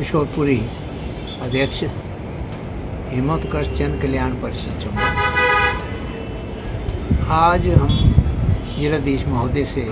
किशोरपुरी, अध्यक्ष हिमोत्कर्ष जन कल्याण परिषद चंबा। आज हम जिलाधीश महोदय से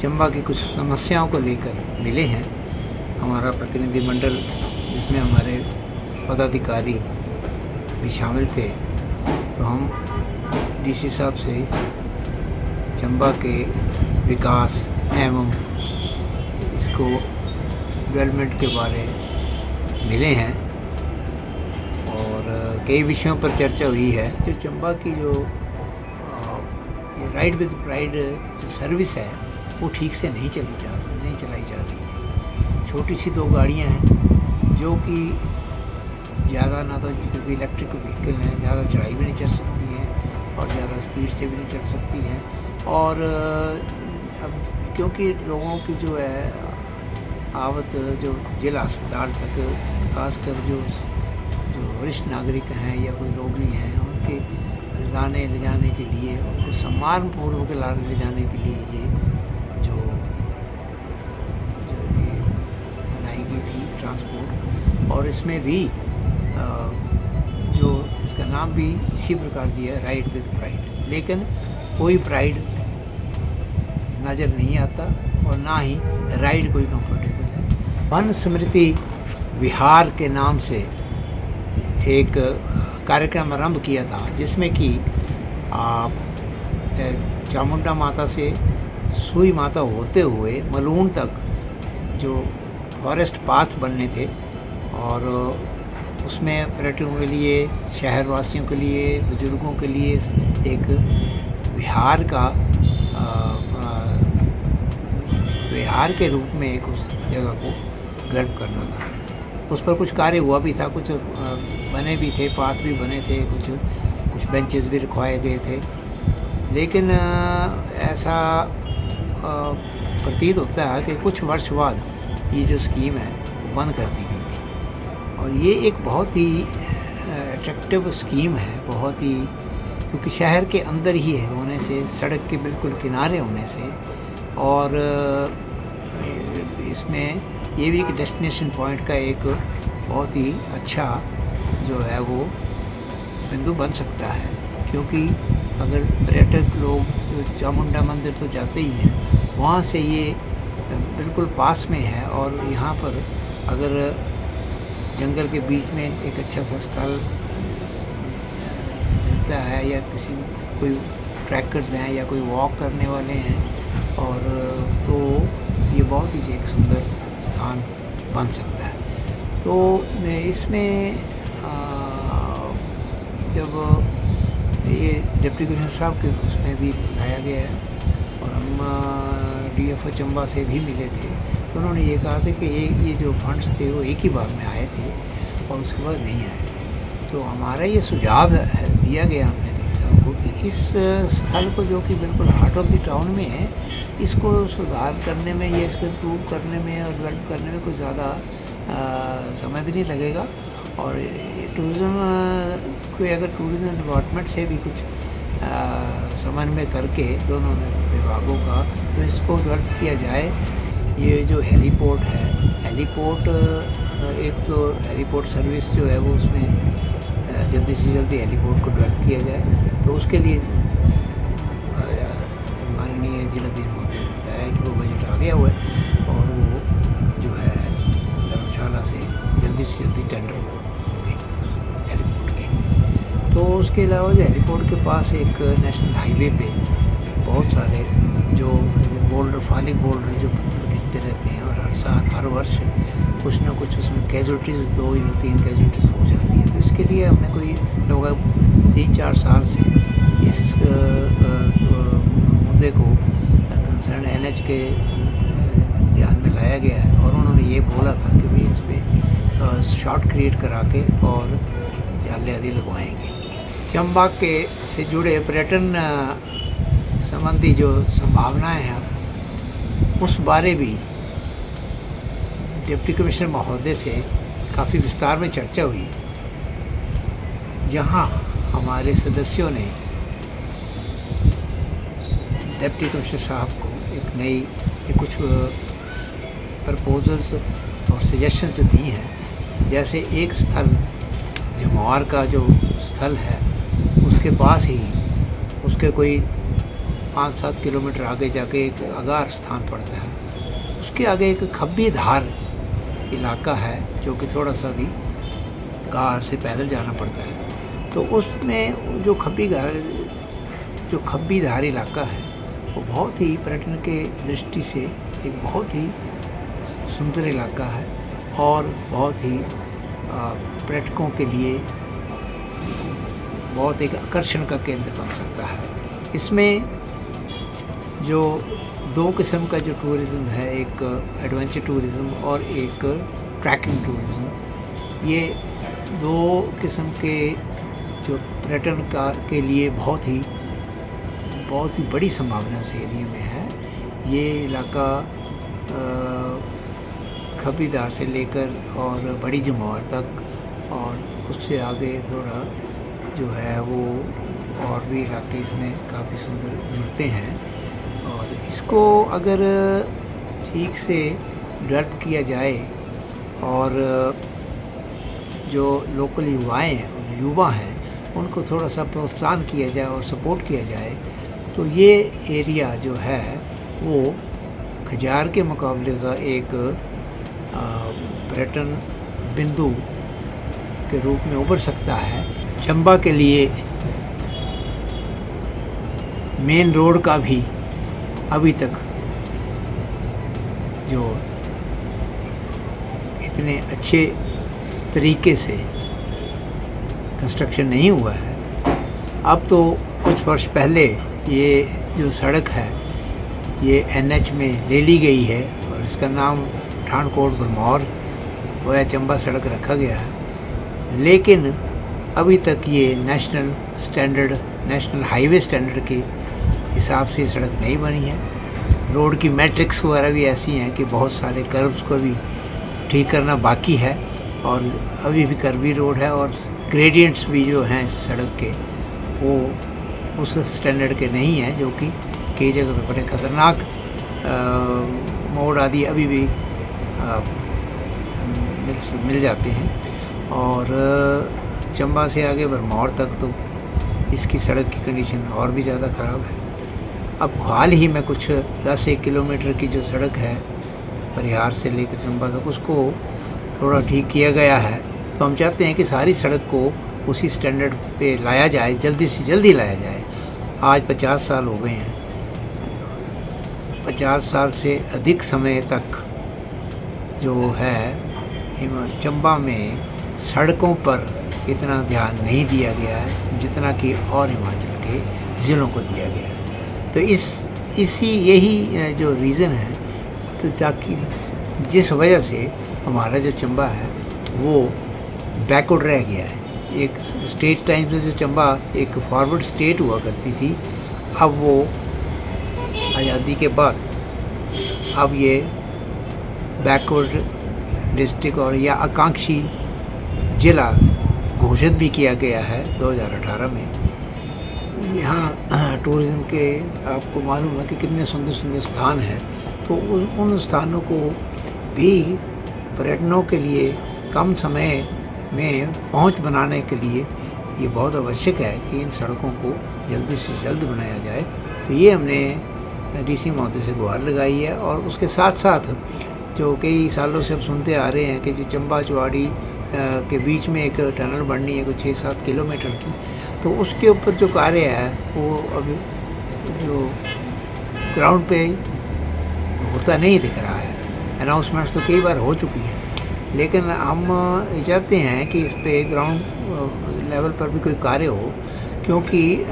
चंबा की कुछ समस्याओं को लेकर मिले हैं। हमारा प्रतिनिधिमंडल जिसमें हमारे पदाधिकारी भी शामिल थे, तो हम डीसी साहब से चंबा के विकास एवं इसको डेवलपमेंट के बारे मिले हैं और कई विषयों पर चर्चा हुई है। जो चंबा की जो राइड विद प्राइड जो सर्विस है वो ठीक से नहीं चलाई जा रही है। छोटी सी 2 गाड़ियां हैं जो कि ज़्यादा ना तो क्योंकि इलेक्ट्रिक व्हीकल हैं, ज़्यादा चढ़ाई भी नहीं चढ़ सकती हैं और ज़्यादा स्पीड से भी नहीं चढ़ सकती हैं। और अब क्योंकि लोगों की जो है आवत जो जिला अस्पताल तक, खासकर जो वरिष्ठ नागरिक हैं या कोई रोगी हैं, उनके लाने ले जाने के लिए, उनको सम्मानपूर्वक लाने ले जाने के लिए ये जो ये बनाई गई थी ट्रांसपोर्ट। और इसमें भी जो इसका नाम भी इसी प्रकार दिया, राइड विद प्राइड, लेकिन कोई प्राइड नज़र नहीं आता और ना ही राइड कोई कंफर्टेबल है। वन स्मृति विहार के नाम से एक कार्यक्रम आरंभ किया था, जिसमें कि चामुंडा माता से सुई माता होते हुए मलून तक जो फॉरेस्ट पाथ बनने थे, और उसमें पर्यटकों के लिए, शहरवासियों के लिए, बुजुर्गों के लिए एक विहार के रूप में एक उस जगह को डेवलप करना था। उस पर कुछ कार्य हुआ भी था, कुछ बने भी थे, पाथ भी बने थे, कुछ बेंचेस भी रखवाए गए थे, लेकिन ऐसा प्रतीत होता है कि कुछ वर्ष बाद ये जो स्कीम है बंद कर दी गई थी। और ये एक बहुत ही अट्रैक्टिव स्कीम है, बहुत ही, क्योंकि शहर के अंदर ही है होने से, सड़क के बिल्कुल किनारे होने से, और इसमें ये भी एक डेस्टिनेशन पॉइंट का एक बहुत ही अच्छा जो है वो बिंदु बन सकता है। क्योंकि अगर पर्यटक लोग चामुंडा मंदिर तो जाते ही हैं, वहाँ से ये बिल्कुल पास में है, और यहाँ पर अगर जंगल के बीच में एक अच्छा सा स्थल मिलता है, या कोई ट्रैकर्स हैं या कोई वॉक करने वाले हैं, और तो ये बहुत ही एक सुंदर स्थान बन सकता है। तो इसमें जब ये डिप्टी कमिश्नर साहब के उसमें भी लाया गया है, और हम DFO चंबा से भी मिले थे, तो उन्होंने ये कहा था कि ये जो फंड्स थे वो एक ही बार में आए थे और उसके बाद नहीं आए थे। तो हमारा ये सुझाव दिया गया हमने साहब को कि इस स्थल को, जो कि बिल्कुल हार्ट ऑफ द टाउन में है, इसको सुधार करने में या इसको इम्प्रूव करने में और डेवलप करने में कोई ज़्यादा समय भी नहीं लगेगा। और टूरिज़्म कोई अगर टूरिज़्म डिपार्टमेंट से भी कुछ समन्वय करके दोनों विभागों का, तो इसको डेवलप किया जाए। ये जो हेलीपोर्ट है, एक तो हेलीपोर्ट सर्विस जो है वो उसमें जल्दी से जल्दी हेलीपोर्ट को डेवलप किया जाए। तो उसके लिए माननीय जिलाधीश महोदय ने बताया कि वो बजट आ गया हुआ है, और वो जो है धर्मशाला से जल्दी टेंडर होंगे हेलीपोर्ट के। तो उसके अलावा जो हेलीपोर्ट के पास एक नेशनल हाईवे पे बहुत सारे जो फॉलिंग बोल्डर जो पत्थर गिरते रहते हैं, और हर वर्ष कुछ ना कुछ उसमें कैजुअल्टीज़ 2 या 3 कैजुअल्टीज़ हो जाती हैं। तो इसके लिए हमने कोई लोग 3-4 साल से इस मुद्दे को कंसर्न NH के ध्यान में लाया गया है, और उन्होंने ये बोला था कि भाई इस पर शॉर्ट क्रिएट करा के और जाले आदि लगवाएंगे। चंबा के से जुड़े पर्यटन संबंधी जो संभावनाएं हैं, उस बारे भी डिप्टी कमिश्नर महोदय से काफ़ी विस्तार में चर्चा हुई, जहां हमारे सदस्यों ने डिप्टी कमिश्नर साहब को कुछ प्रपोजल्स और सजेशंस दी हैं। जैसे एक स्थल जमवार का जो स्थल है उसके पास ही उसके कोई 5-7 किलोमीटर आगे जाके एक अगार स्थान पड़ता है। उसके आगे एक खब्बी धार इलाका है जो कि थोड़ा सा भी गार से पैदल जाना पड़ता है। तो उसमें जो खब्बी धार इलाका है वो बहुत ही पर्यटन के दृष्टि से एक बहुत ही सुंदर इलाका है और बहुत ही पर्यटकों के लिए बहुत एक आकर्षण का केंद्र बन सकता है। इसमें जो 2 किस्म का जो टूरिज़्म है, एक एडवेंचर टूरिज़्म और एक ट्रैकिंग टूरिज़्म, ये 2 किस्म के जो पर्यटन का के लिए बहुत ही बड़ी संभावना उस एरिया में है। ये इलाका खब्बीदार से लेकर और बड़ी जमवार तक और उससे आगे थोड़ा जो है वो और भी इलाके इसमें काफ़ी सुंदर मिलते हैं। और इसको अगर ठीक से डेवलप किया जाए और जो लोकल युवा हैं उनको थोड़ा सा प्रोत्साहन किया जाए और सपोर्ट किया जाए तो ये एरिया जो है वो खजियार के मुकाबले का एक पर्यटन बिंदु के रूप में उभर सकता है। चंबा के लिए मेन रोड का भी अभी तक जो इतने अच्छे तरीके से कंस्ट्रक्शन नहीं हुआ है। अब तो कुछ वर्ष पहले ये जो सड़क है ये NH में ले ली गई है और इसका नाम पठानकोट भरमौर वया चंबा सड़क रखा गया है, लेकिन अभी तक ये नेशनल हाईवे स्टैंडर्ड के हिसाब से सड़क नहीं बनी है। रोड की मैट्रिक्स वगैरह भी ऐसी हैं कि बहुत सारे कर्व्स को भी ठीक करना बाकी है और अभी भी कर्वी रोड है और ग्रेडियंट्स भी जो हैं इस सड़क के वो उस स्टैंडर्ड के नहीं हैं, जो कि कई जगह तो बड़े ख़तरनाक मोड़ आदि अभी भी मिल जाते हैं। और चंबा से आगे भरमौर तक तो इसकी सड़क की कंडीशन और भी ज़्यादा ख़राब है। अब हाल ही में कुछ 10-1 किलोमीटर की जो सड़क है परिहार से लेकर चंबा तक उसको थोड़ा ठीक किया गया है। तो हम चाहते हैं कि सारी सड़क को उसी स्टैंडर्ड पे लाया जाए, जल्दी से जल्दी लाया जाए। आज 50 साल हो गए हैं, 50 साल से अधिक समय तक जो है चंबा में सड़कों पर इतना ध्यान नहीं दिया गया है जितना कि और हिमाचल के ज़िलों को दिया गया है। तो यही जो रीज़न है, तो ताकि जिस वजह से हमारा जो चंबा है वो बैकवर्ड रह गया है। एक स्टेट टाइम से जो चंबा एक फॉरवर्ड स्टेट हुआ करती थी, अब वो आज़ादी के बाद अब ये बैकवर्ड डिस्ट्रिक्ट और या आकांक्षी ज़िला घोषित भी किया गया है 2018 में। यहाँ टूरिज़्म के आपको मालूम है कि कितने सुंदर सुंदर स्थान हैं, तो उन स्थानों को भी पर्यटनों के लिए कम समय में पहुंच बनाने के लिए ये बहुत आवश्यक है कि इन सड़कों को जल्दी से जल्द बनाया जाए। तो ये हमने DC महोदय से गुहार लगाई है। और उसके साथ साथ जो कई सालों से अब सुनते आ रहे हैं कि जो चंबा चुवाड़ी के बीच में एक टनल बननी है कुछ 6-7 किलोमीटर की, तो उसके ऊपर जो कार्य है वो अभी जो ग्राउंड पे होता नहीं दिख रहा है। अनाउंसमेंट्स तो कई बार हो चुकी है, लेकिन हम चाहते हैं कि इस पे ग्राउंड लेवल पर भी कोई कार्य हो, क्योंकि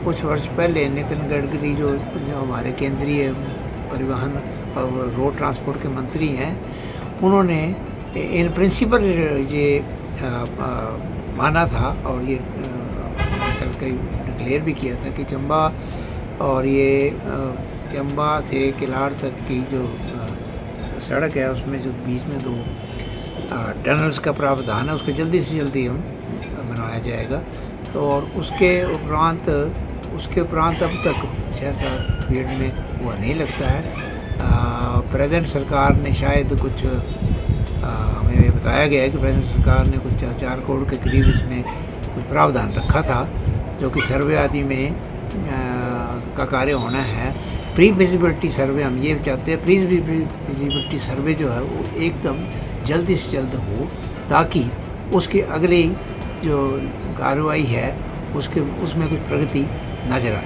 कुछ वर्ष पहले नितिन गडकरी जो हमारे केंद्रीय परिवहन और रोड ट्रांसपोर्ट के मंत्री हैं, उन्होंने इन प्रिंसिपल ये माना था और ये कई डिक्लेयर भी किया था कि चंबा और ये चंबा से किलाड़ तक की जो सड़क है उसमें जो बीच में 2 टनल्स का प्रावधान है उसको जल्दी से जल्दी हम बनवाया जाएगा। तो और उसके उपरांत अब तक ऐसा पीरियड में हुआ नहीं लगता है। प्रेजेंट सरकार ने शायद कुछ हमें ये बताया गया है कि प्रेजेंट सरकार ने कुछ 4 करोड़ के करीब इसमें कुछ प्रावधान रखा था, जो कि सर्वे आदि में का कार्य होना है। प्री विजिबिलिटी सर्वे हम ये चाहते हैं, प्री विजिबिलिटी सर्वे जो है वो एकदम जल्दी से जल्द हो, ताकि उसकी अगली जो कार्रवाई है उसमें कुछ प्रगति नज़र आए।